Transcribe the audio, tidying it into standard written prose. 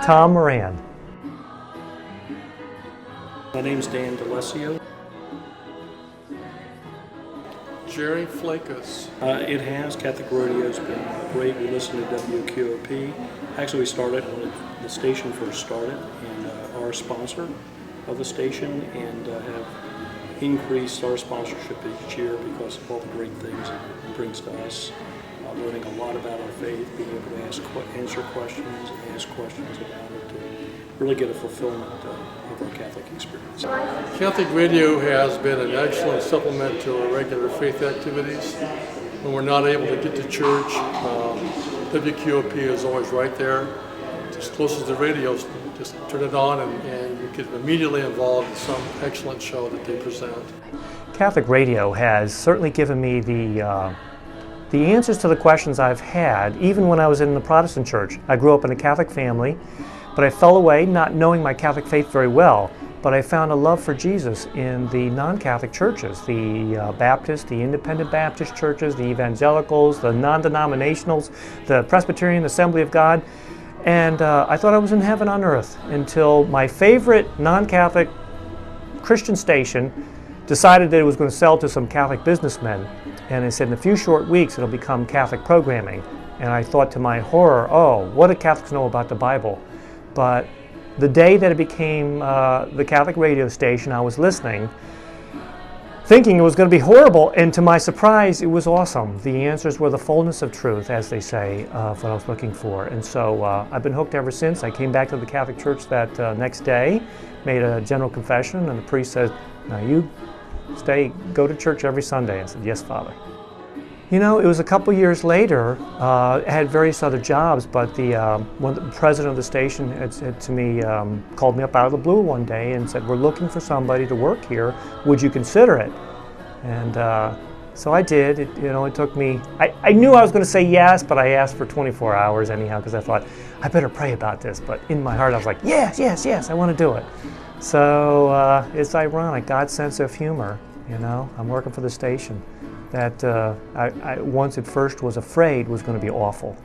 Tom Moran. My name's Dan DeLessio. Jerry Flakus. It has. Catholic radio's been great. We listen to WQOP. Actually, we started when the station first started, and our sponsor of the station, and have increased our sponsorship each year because of all the great things it brings to us. Learning a lot about our faith, being able to answer questions, ask questions about it, to really get a fulfillment of our Catholic experience. Catholic radio has been an excellent supplement to our regular faith activities. When we're not able to get to church, WQOP is always right there. Just close as the radio, just turn it on and you get immediately involved in some excellent show that they present. Catholic radio has certainly given me the answers to the questions I've had, even when I was in the Protestant church. I grew up in a Catholic family, but I fell away not knowing my Catholic faith very well. But I found a love for Jesus in the non-Catholic churches, the Baptist, the independent Baptist churches, the evangelicals, the non-denominationals, the Presbyterian Assembly of God. And I thought I was in heaven on earth until my favorite non-Catholic Christian station decided that it was going to sell to some Catholic businessmen. And they said in a few short weeks it'll become Catholic programming. And I thought to my horror, oh, what do Catholics know about the Bible? But the day that it became the Catholic radio station, I was listening, thinking it was going to be horrible, and to my surprise, it was awesome. The answers were the fullness of truth, as they say, of what I was looking for. And so I've been hooked ever since. I came back to the Catholic Church that next day, made a general confession, and the priest said, now you go to church every Sunday. I said, yes, Father. You know, it was a couple years later. I had various other jobs, but the president of the station had said to me, called me up out of the blue one day and said, we're looking for somebody to work here. Would you consider it? And so I did. It took me, I knew I was going to say yes, but I asked for 24 hours anyhow because I thought, I better pray about this. But in my heart, I was like, yes, yes, yes, I want to do it. So it's ironic, God's sense of humor. I'm working for the station that I once at first was afraid was going to be awful.